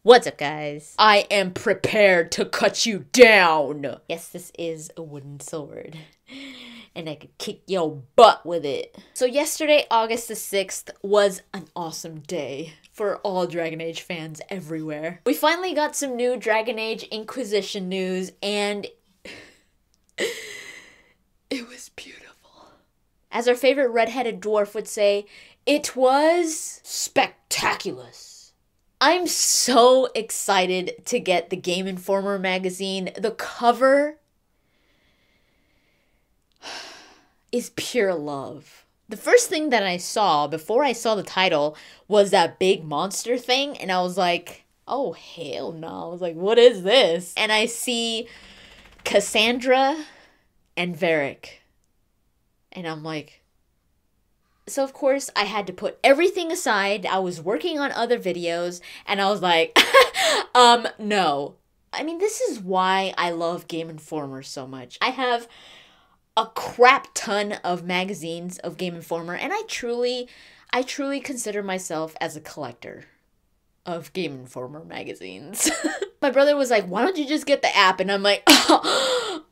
What's up, guys? I am prepared to cut you down! Yes, this is a wooden sword. And I could kick your butt with it. So yesterday, August the 6th, was an awesome day for all Dragon Age fans everywhere. We finally got some new Dragon Age Inquisition news, and it was beautiful. As our favorite redheaded dwarf would say, it was spectaculous. I'm so excited to get the Gameinformer magazine. The cover is pure love. The first thing that I saw before I saw the title was that big monster thing, and I was like, oh hell no. I was like, what is this? And I see Cassandra and Varric. And I'm like, so of course I had to put everything aside. I was working on other videos and I was like, no. I mean, this is why I love Gameinformer so much. I have a crap ton of magazines of Gameinformer, and I truly consider myself as a collector of Gameinformer magazines. My brother was like, why don't you just get the app? And I'm like, oh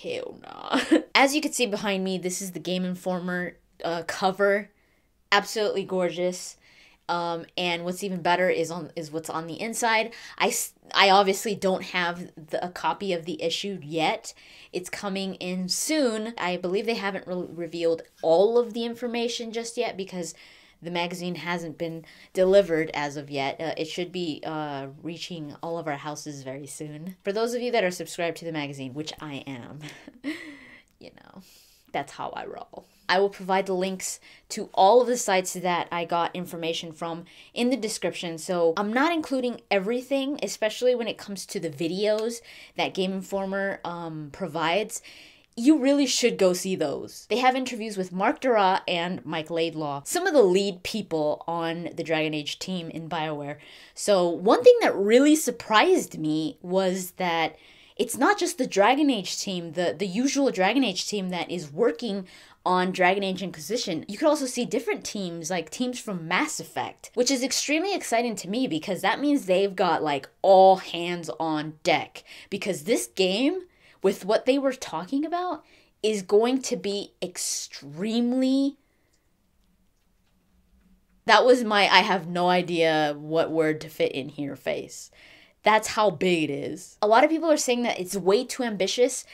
hell nah. As you can see behind me, this is the Gameinformer cover. Absolutely gorgeous. And what's even better is what's on the inside. I obviously don't have a copy of the issue yet. It's coming in soon. I believe they haven't revealed all of the information just yet because the magazine hasn't been delivered as of yet. It should be reaching all of our houses very soon. For those of you that are subscribed to the magazine, which I am, you know, that's how I roll. I will provide the links to all of the sites that I got information from in the description. So I'm not including everything, especially when it comes to the videos that Gameinformer provides. You really should go see those. They have interviews with Mark Dura and Mike Laidlaw, some of the lead people on the Dragon Age team in BioWare. So one thing that really surprised me was that it's not just the Dragon Age team, the usual Dragon Age team that is working on Dragon Age Inquisition. You could also see different teams, like teams from Mass Effect, which is extremely exciting to me because that means they've got like all hands on deck. Because this game, with what they were talking about, is going to be extremely... That was my I have no idea what word to fit in here face. That's how big it is. A lot of people are saying that it's way too ambitious.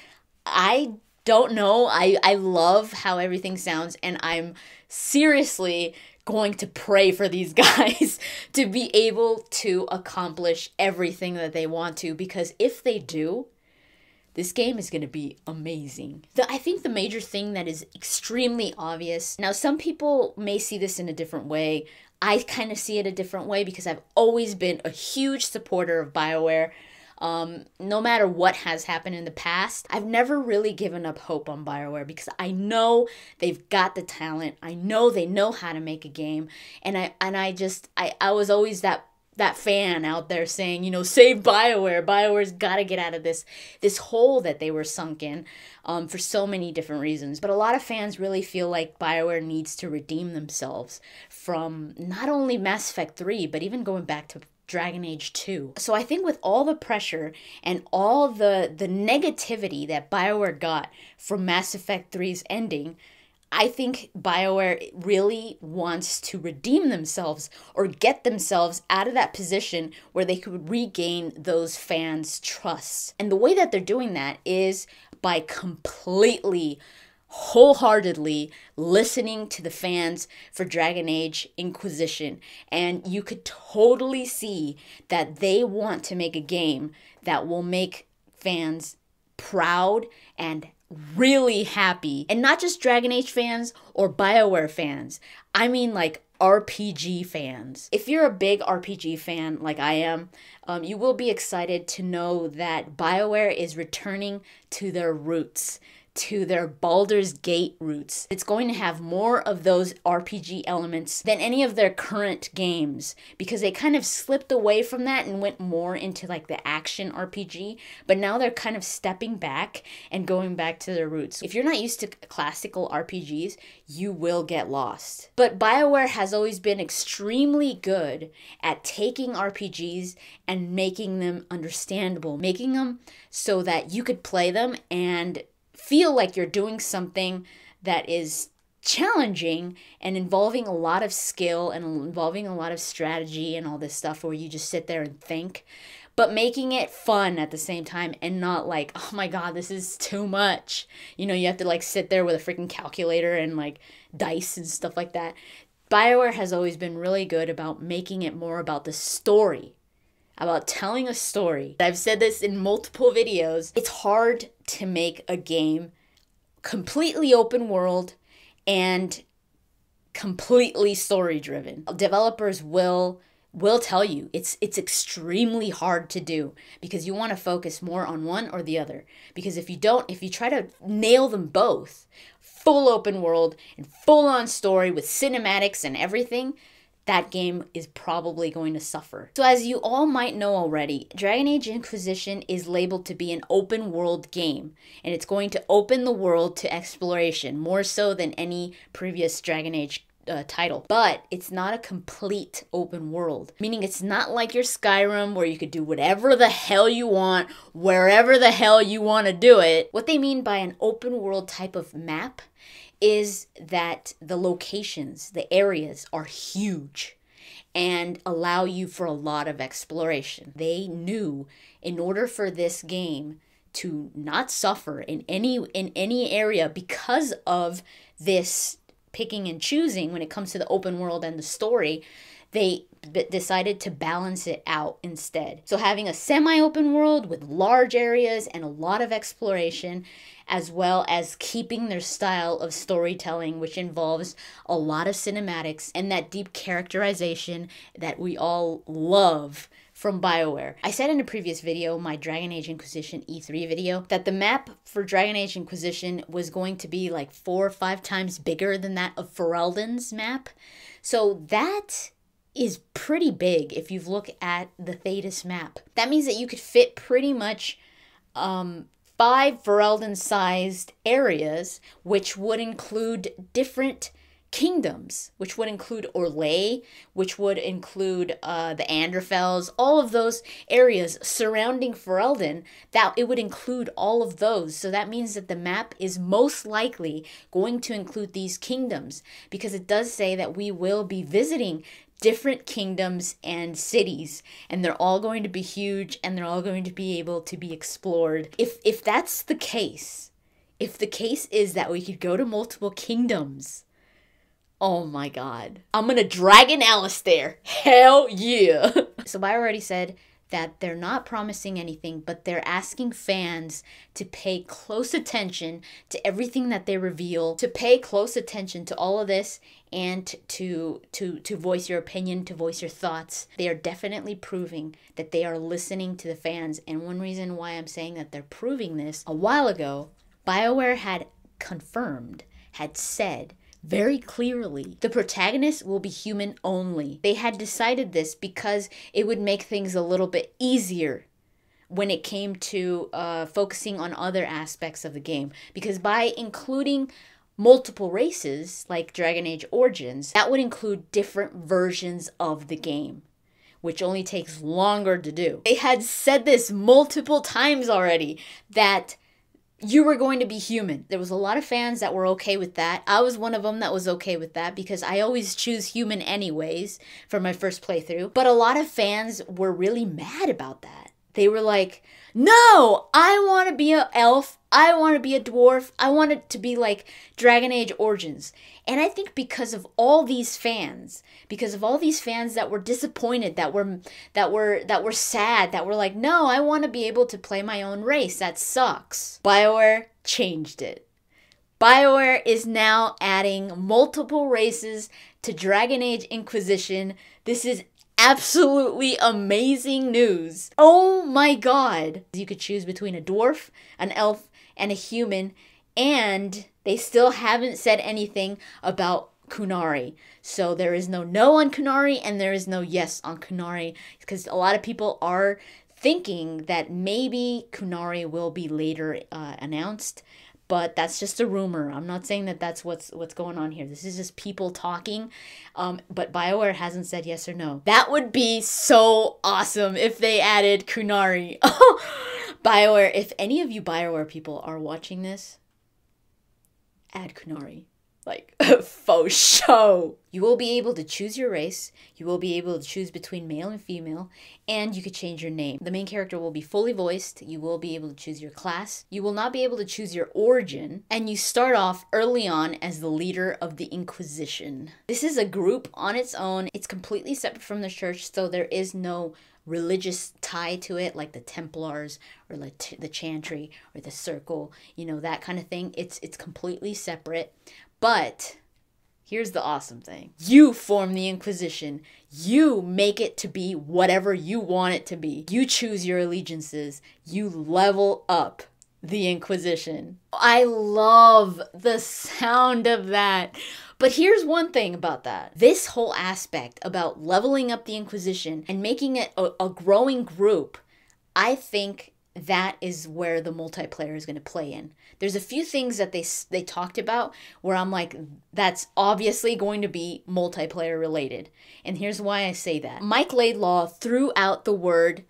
I don't know. I love how everything sounds, and I'm seriously going to pray for these guys to be able to accomplish everything that they want to, because if they do, this game is going to be amazing. I think the major thing that is extremely obvious, now some people may see this in a different way. I kind of see it a different way because I've always been a huge supporter of BioWare. No matter what has happened in the past, I've never really given up hope on BioWare because I know they've got the talent. I know they know how to make a game. And I was always that fan out there saying, you know, save BioWare. BioWare's got to get out of this hole that they were sunk in for so many different reasons. But a lot of fans really feel like BioWare needs to redeem themselves from not only Mass Effect 3, but even going back to Dragon Age 2. So I think with all the pressure and all the negativity that BioWare got from Mass Effect 3's ending, I think BioWare really wants to redeem themselves or get themselves out of that position where they could regain those fans' trust. And the way that they're doing that is by completely, wholeheartedly listening to the fans for Dragon Age Inquisition. And you could totally see that they want to make a game that will make fans proud and really happy. And not just Dragon Age fans or BioWare fans. I mean like RPG fans. If you're a big RPG fan like I am, you will be excited to know that BioWare is returning to their roots, to their Baldur's Gate roots. It's going to have more of those RPG elements than any of their current games, because they kind of slipped away from that and went more into like the action RPG, but now they're kind of stepping back and going back to their roots. If you're not used to classical RPGs, you will get lost. But BioWare has always been extremely good at taking RPGs and making them understandable, making them so that you could play them and feel like you're doing something that is challenging and involving a lot of skill and involving a lot of strategy and all this stuff where you just sit there and think, but making it fun at the same time and not like, oh my god, this is too much. You know, you have to like sit there with a freaking calculator and like dice and stuff like that. BioWare has always been really good about making it more about the story, about telling a story. I've said this in multiple videos. It's hard to make a game completely open world and completely story driven. Developers will tell you it's extremely hard to do because you want to focus more on one or the other. Because if you try to nail them both, full open world and full on story with cinematics and everything, that game is probably going to suffer. So as you all might know already, Dragon Age Inquisition is labeled to be an open world game, and it's going to open the world to exploration, more so than any previous Dragon Age title. But it's not a complete open world, meaning it's not like your Skyrim where you could do whatever the hell you want, wherever the hell you want to do it. What they mean by an open world type of map is that the locations, the areas are huge and allow you for a lot of exploration. They knew in order for this game to not suffer in any area because of this picking and choosing when it comes to the open world and the story, they decided to balance it out instead. So having a semi-open world with large areas and a lot of exploration, as well as keeping their style of storytelling, which involves a lot of cinematics and that deep characterization that we all love from BioWare. I said in a previous video, my Dragon Age Inquisition E3 video, that the map for Dragon Age Inquisition was going to be like 4 or 5 times bigger than that of Ferelden's map. So that is pretty big if you look at the Thetis map. That means that you could fit pretty much 5 Ferelden-sized areas, which would include different kingdoms, which would include Orlais, which would include the Androfels, all of those areas surrounding Ferelden, that it would include all of those. So that means that the map is most likely going to include these kingdoms, because it does say that we will be visiting different kingdoms and cities, and they're all going to be huge and they're all going to be able to be explored. If that's the case, if the case is that we could go to multiple kingdoms, oh my god, I'm gonna Dragon Alistair. Hell yeah. So I already said that they're not promising anything, but they're asking fans to pay close attention to everything that they reveal, to pay close attention to all of this, and to voice your opinion, to voice your thoughts. They are definitely proving that they are listening to the fans. And one reason why I'm saying that they're proving this, a while ago, BioWare had confirmed, had said very clearly, the protagonist will be human only. They had decided this because it would make things a little bit easier when it came to focusing on other aspects of the game. Because by including multiple races, like Dragon Age Origins, that would include different versions of the game, which only takes longer to do. They had said this multiple times already, that you were going to be human. There was a lot of fans that were okay with that. I was one of them that was okay with that because I always choose human anyways for my first playthrough. But a lot of fans were really mad about that. They were like, no, I want to be an elf. I want to be a dwarf. I want it to be like Dragon Age Origins. And I think because of all these fans that were disappointed, that were sad, that were like, no, I want to be able to play my own race. That sucks. BioWare changed it. BioWare is now adding multiple races to Dragon Age Inquisition. This is absolutely amazing news. Oh my god. You could choose between a dwarf, an elf, and a human, And they still haven't said anything about Kunari. So there is no on Kunari and there is no yes on Kunari, because a lot of people are thinking that maybe Kunari will be later announced. But that's just a rumor. I'm not saying that that's what's going on here. This is just people talking. But BioWare hasn't said yes or no. That would be so awesome if they added Kunari. BioWare, if any of you BioWare people are watching this, add Kunari. Like, faux show. You will be able to choose your race. You will be able to choose between male and female. And you could change your name. The main character will be fully voiced. You will be able to choose your class. You will not be able to choose your origin. And you start off early on as the leader of the Inquisition. This is a group on its own. It's completely separate from the church, so there is no religious tie to it, like the Templars or like the Chantry or the Circle, that kind of thing. It's completely separate. But here's the awesome thing. You form the Inquisition. You make it to be whatever you want it to be. You choose your allegiances. You level up the Inquisition. I love the sound of that. But here's one thing about that. This whole aspect about leveling up the Inquisition and making it a growing group, I think that is where the multiplayer is going to play in. There's a few things that they talked about where I'm like, that's obviously going to be multiplayer related. And here's why I say that. Mike Laidlaw threw out the word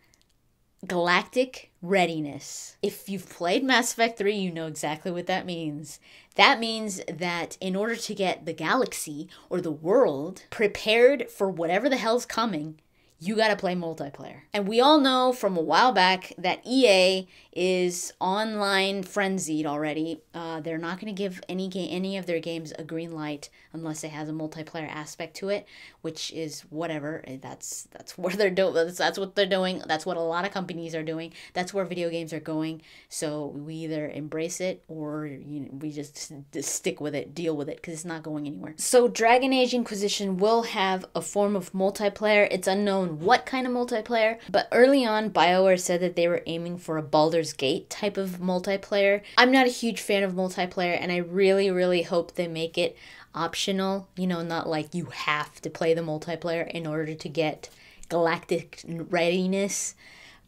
galactic readiness. If you've played Mass Effect 3, you know exactly what that means. That means that in order to get the galaxy or the world prepared for whatever the hell's coming, you gotta play multiplayer. And we all know from a while back that EA is online frenzied already. They're not gonna give any of their games a green light unless it has a multiplayer aspect to it, which is whatever. That's where they're doing. That's what they're doing. That's what a lot of companies are doing. That's where video games are going. So we either embrace it or we just stick with it, deal with it, because it's not going anywhere. So Dragon Age Inquisition will have a form of multiplayer. It's unknown what kind of multiplayer, but early on BioWare said that they were aiming for a Baldur's Gate type of multiplayer. I'm not a huge fan of multiplayer, and I really hope they make it optional, not like you have to play the multiplayer in order to get galactic readiness.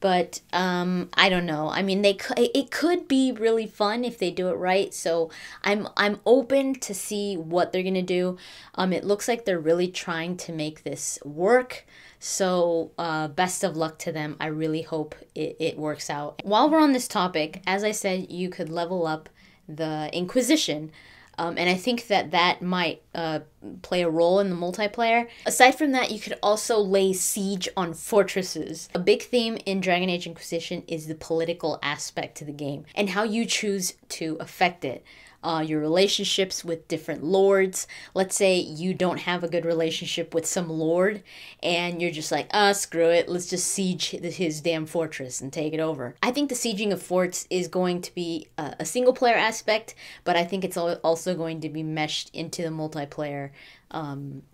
But I don't know. I mean, it could be really fun if they do it right. So I'm open to see what they're gonna do. It looks like they're really trying to make this work. So best of luck to them. I really hope it works out. While we're on this topic, as I said, you could level up the Inquisition. And I think that might play a role in the multiplayer. Aside from that, you could also lay siege on fortresses. A big theme in Dragon Age Inquisition is the political aspect to the game and how you choose to affect it. Your relationships with different lords. Let's say you don't have a good relationship with some lord and you're just like, screw it, let's just siege his damn fortress and take it over. I think the sieging of forts is going to be a single player aspect, but I think it's also going to be meshed into the multiplayer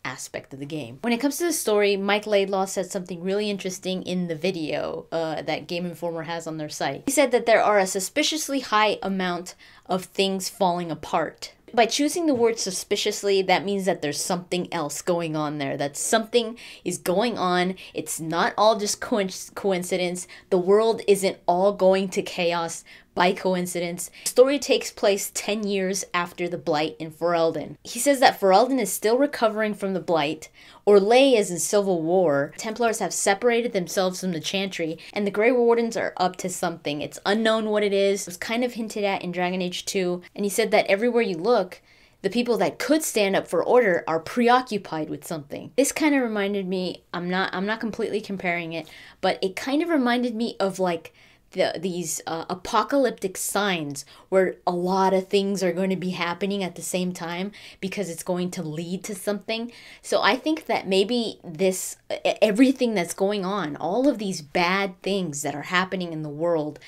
aspect of the game. When it comes to the story, Mike Laidlaw said something really interesting in the video that Gameinformer has on their site. He said that there are a suspiciously high amount of things falling apart. By choosing the word suspiciously, that means that there's something else going on there, that something is going on. It's not all just coincidence. The world isn't all going to chaos by coincidence. The story takes place 10 years after the Blight in Ferelden. He says that Ferelden is still recovering from the Blight. Orlais is in civil war. Templars have separated themselves from the Chantry, and the Grey Wardens are up to something. It's unknown what it is. It was kind of hinted at in Dragon Age 2, and he said that everywhere you look, the people that could stand up for order are preoccupied with something. This kind of reminded me, I'm not completely comparing it, but it kind of reminded me of like these apocalyptic signs where a lot of things are going to be happening at the same time because it's going to lead to something. So I think that maybe everything that's going on, all of these bad things that are happening in the world,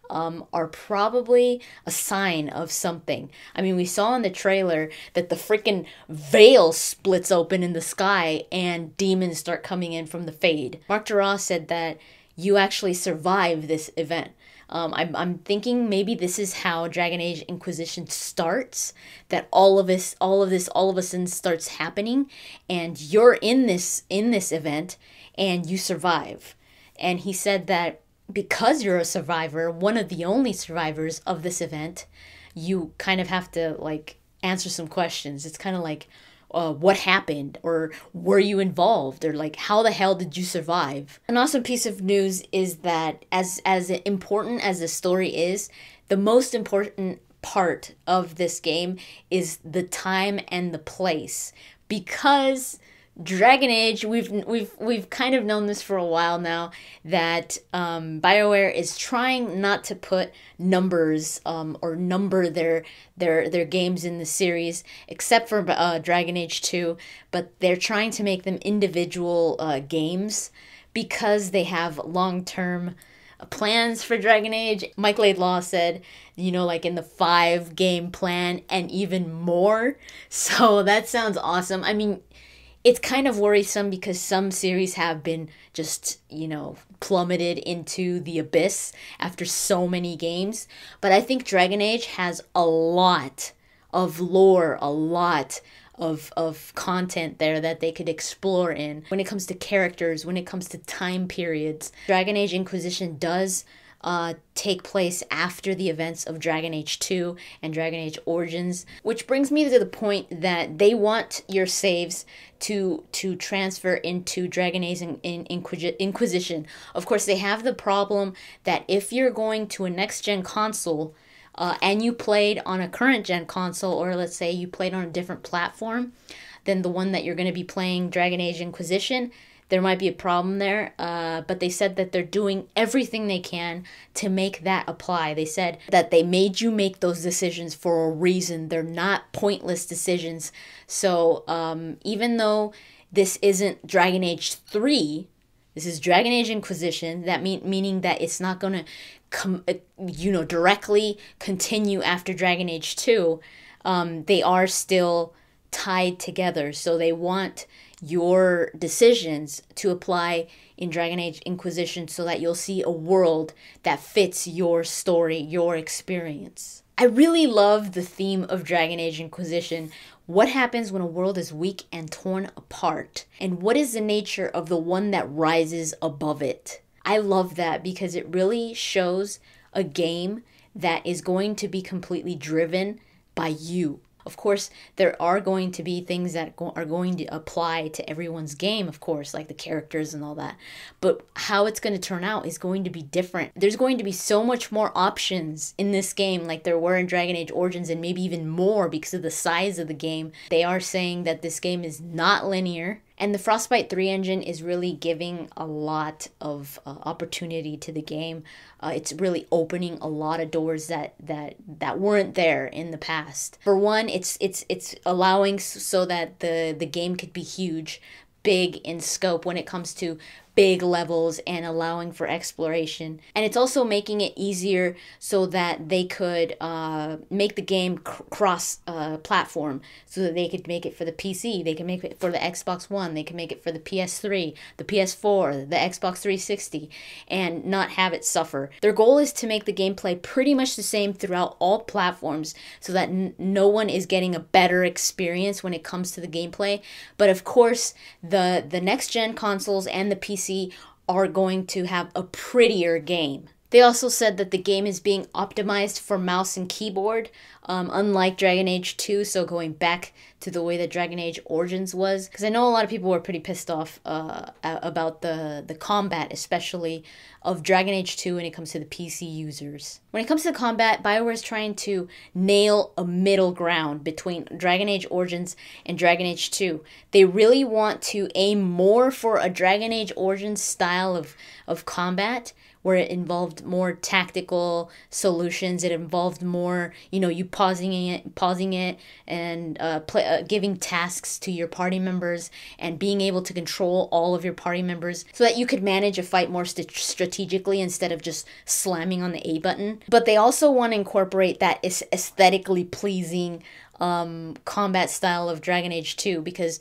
are probably a sign of something. I mean, we saw in the trailer that the freaking veil splits open in the sky and demons start coming in from the Fade. Mark Duras said that you actually survive this event. I'm thinking maybe this is how Dragon Age Inquisition starts, that all of a sudden starts happening, and you're in this event, and you survive. And he said that because you're a survivor, one of the only survivors of this event, you kind of have to like answer some questions. It's kind of like, what happened, or were you involved, or like how the hell did you survive? An awesome piece of news is that as important as the story is, the most important part of this game is the time and the place, because Dragon Age, we've kind of known this for a while now, that BioWare is trying not to put numbers or number their games in the series, except for Dragon Age 2, but they're trying to make them individual games because they have long-term plans for Dragon Age. Mike Laidlaw said, like in the 5-game plan and even more. So that sounds awesome. I mean, it's kind of worrisome because some series have been just, plummeted into the abyss after so many games. But I think Dragon Age has a lot of lore, a lot of content there that they could explore in. When it comes to characters, when it comes to time periods, Dragon Age Inquisition does take place after the events of Dragon Age 2 and Dragon Age Origins, which brings me to the point that they want your saves to transfer into Dragon Age Inquisition. Of course, they have the problem that if you're going to a next-gen console and you played on a current-gen console, or let's say you played on a different platform than the one that you're going to be playing Dragon Age Inquisition, there might be a problem there, but they said that they're doing everything they can to make that apply. They said that they made you make those decisions for a reason. They're not pointless decisions. So even though this isn't Dragon Age 3, this is Dragon Age Inquisition, that meaning that it's not going to directly continue after Dragon Age 2, they are still tied together. So they want your decisions to apply in Dragon Age Inquisition so that you'll see a world that fits your story, your experience. I really love the theme of Dragon Age Inquisition. What happens when a world is weak and torn apart? And what is the nature of the one that rises above it? I love that because it really shows a game that is going to be completely driven by you. Of course, there are going to be things that are going to apply to everyone's game, of course, like the characters and all that. But how it's going to turn out is going to be different. There's going to be so much more options in this game like there were in Dragon Age Origins, and maybe even more because of the size of the game. They are saying that this game is not linear. And the Frostbite 3 engine is really giving a lot of opportunity to the game. It's really opening a lot of doors that weren't there in the past. For one, it's allowing so that the game could be huge, big in scope when it comes to big levels and allowing for exploration. And it's also making it easier so that they could make the game cross platform, so that they could make it for the PC, they can make it for the Xbox One, they can make it for the PS3, the PS4, the Xbox 360, and not have it suffer. Their goal is to make the gameplay pretty much the same throughout all platforms so that no one is getting a better experience when it comes to the gameplay. But of course, the next-gen consoles and the PC are going to have a prettier game. They also said that the game is being optimized for mouse and keyboard, unlike Dragon Age 2, so going back to the way that Dragon Age Origins was. Because I know a lot of people were pretty pissed off about the combat, especially of Dragon Age 2 when it comes to the PC users. When it comes to combat, BioWare is trying to nail a middle ground between Dragon Age Origins and Dragon Age 2. They really want to aim more for a Dragon Age Origins style of combat, where it involved more tactical solutions. It involved more, you pausing it and giving tasks to your party members and being able to control all of your party members so that you could manage a fight more strategically instead of just slamming on the A button. But they also want to incorporate that aesthetically pleasing combat style of Dragon Age 2, because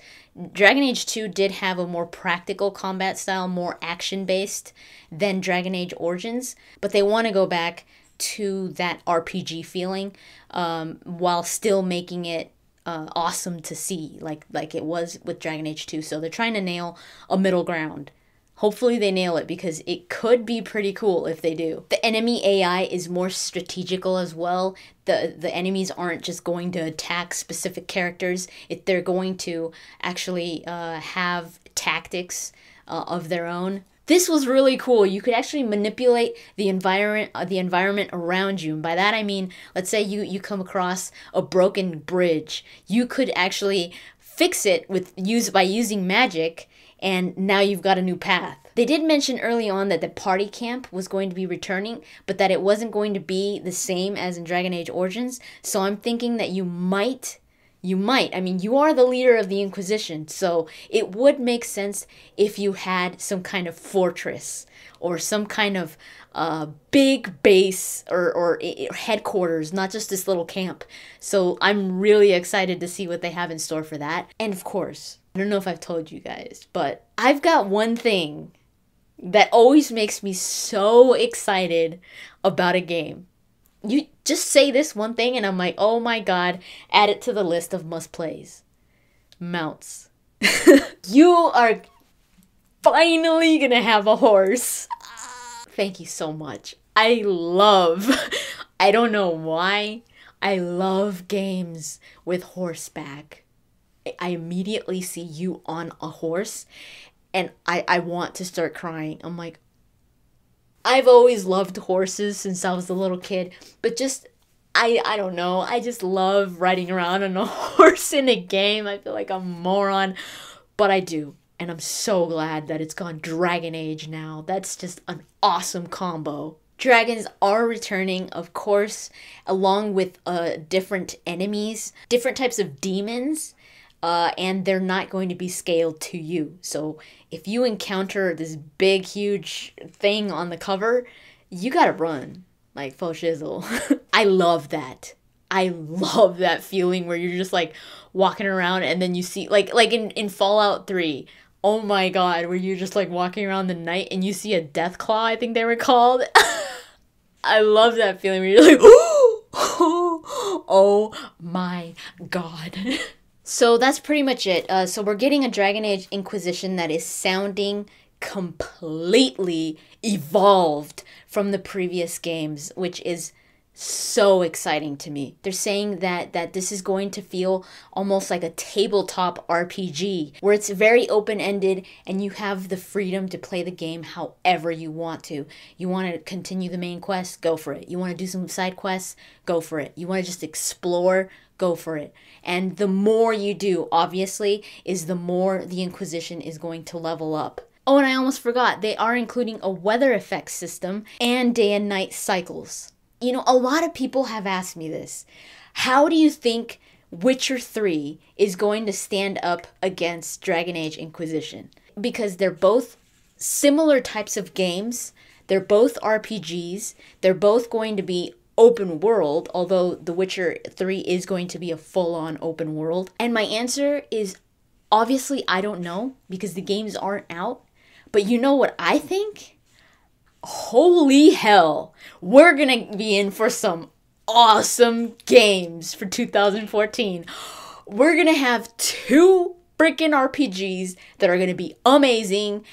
Dragon Age 2 did have a more practical combat style, more action-based than Dragon Age Origins, but they want to go back to that RPG feeling while still making it awesome to see, like it was with Dragon Age 2. So they're trying to nail a middle ground. Hopefully they nail it, because it could be pretty cool if they do. The enemy AI is more strategical as well. The enemies aren't just going to attack specific characters. They're going to actually have tactics of their own. This was really cool. You could actually manipulate the environment around you. And by that I mean, let's say you come across a broken bridge. You could actually fix it by using magic, and now you've got a new path. They did mention early on that the party camp was going to be returning, but that it wasn't going to be the same as in Dragon Age Origins. So I'm thinking that you might, I mean, you are the leader of the Inquisition, so it would make sense if you had some kind of fortress or some kind of big base or headquarters, not just this little camp. So I'm really excited to see what they have in store for that. And of course, I don't know if I've told you guys, but I've got one thing that always makes me so excited about a game. You just say this one thing and I'm like, oh my god, add it to the list of must-plays. Mounts. You are finally gonna have a horse. Thank you so much. I don't know why, I love games with horseback. I immediately see you on a horse and I want to start crying. I'm like, I've always loved horses since I was a little kid, but just, I don't know, I just love riding around on a horse in a game. I feel like I'm a moron, but I do. And I'm so glad that it's gone Dragon Age now. That's just an awesome combo. Dragons are returning, of course, along with different enemies, different types of demons. And they're not going to be scaled to you. So if you encounter this big, huge thing on the cover, you gotta run, like faux shizzle. I love that. I love that feeling where you're just like walking around and then you see, like in Fallout 3, oh my god, where you're just like walking around the night and you see a death claw, I think they were called. I love that feeling where you're like, oh my god. So that's pretty much it. So we're getting a Dragon Age Inquisition that is sounding completely evolved from the previous games, which is so exciting to me. They're saying that this is going to feel almost like a tabletop RPG, where it's very open-ended and you have the freedom to play the game however you want to. You want to continue the main quest? Go for it. You want to do some side quests? Go for it. You want to just explore? Go for it. And the more you do, obviously, is the more the Inquisition is going to level up. Oh, and I almost forgot, they are including a weather effects system and day and night cycles. You know, a lot of people have asked me this. How do you think Witcher 3 is going to stand up against Dragon Age Inquisition? Because they're both similar types of games. They're both RPGs. They're both going to be open world, although The Witcher 3 is going to be a full-on open world. And my answer is, obviously, I don't know, because the games aren't out. But you know what I think? Holy hell, we're gonna be in for some awesome games for 2014. We're gonna have 2 freaking RPGs that are gonna be amazing.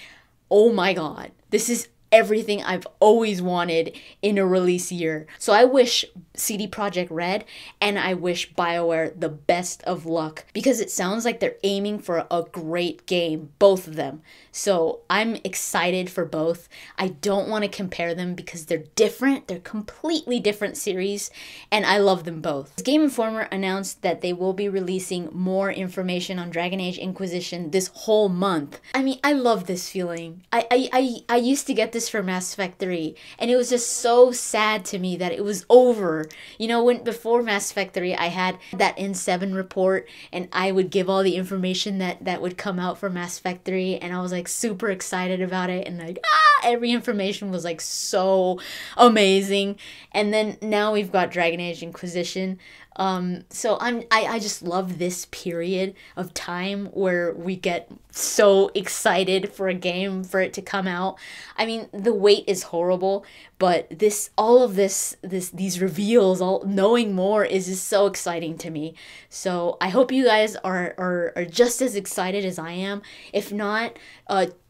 Oh my god, this is everything I've always wanted in a release year. So I wish CD Projekt Red and I wish BioWare the best of luck, because it sounds like they're aiming for a great game, both of them. So I'm excited for both. I don't want to compare them because they're different. They're completely different series, and I love them both. Gameinformer announced that they will be releasing more information on Dragon Age Inquisition this whole month. I mean, I love this feeling. I used to get this for Mass Effect 3, and it was just so sad to me that it was over. You know, when before Mass Effect 3, I had that N7 report, and I would give all the information that would come out for Mass Effect 3, and I was like super excited about it, and like, every information was like so amazing. And then now we've got Dragon Age Inquisition. So I just love this period of time where we get so excited for a game, for it to come out. I mean, the wait is horrible, but all of these reveals, all knowing more is just so exciting to me. So I hope you guys are just as excited as I am. If not,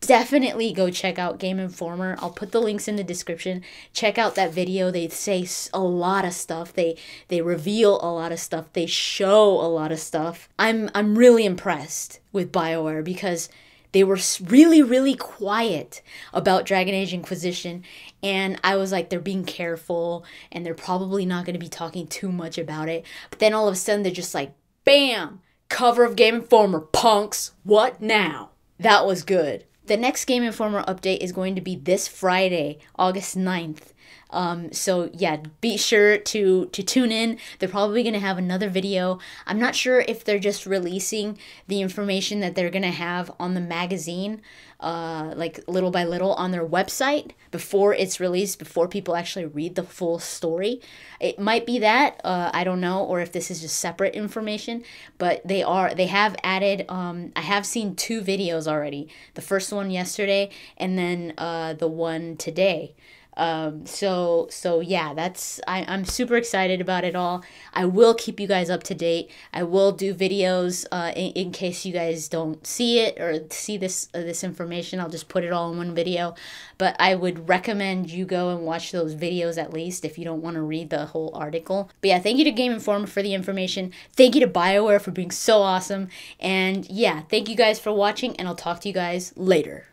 definitely go check out Gameinformer. I'll put the links in the description. Check out that video. They say a lot of stuff. They reveal a lot of stuff. They show a lot of stuff. I'm really impressed with BioWare because they were really, really quiet about Dragon Age Inquisition, and I was like, they're being careful, and they're probably not going to be talking too much about it. But then all of a sudden, they're just like, bam! Cover of Gameinformer, punks! What now? That was good. The next Gameinformer update is going to be this Friday, August 9th. So yeah, be sure to tune in. They're probably going to have another video. I'm not sure if they're just releasing the information that they're going to have on the magazine, like little by little on their website before it's released, before people actually read the full story. It might be that, I don't know, or if this is just separate information, but they have added, I have seen 2 videos already. The first one yesterday, and then the one today. So yeah, I'm super excited about it all. I will keep you guys up to date. I will do videos, in case you guys don't see it or see this information. I'll just put it all in one video, but I would recommend you go and watch those videos at least if you don't want to read the whole article. But yeah, thank you to Gameinformer for the information. Thank you to BioWare for being so awesome. And yeah, thank you guys for watching, and I'll talk to you guys later.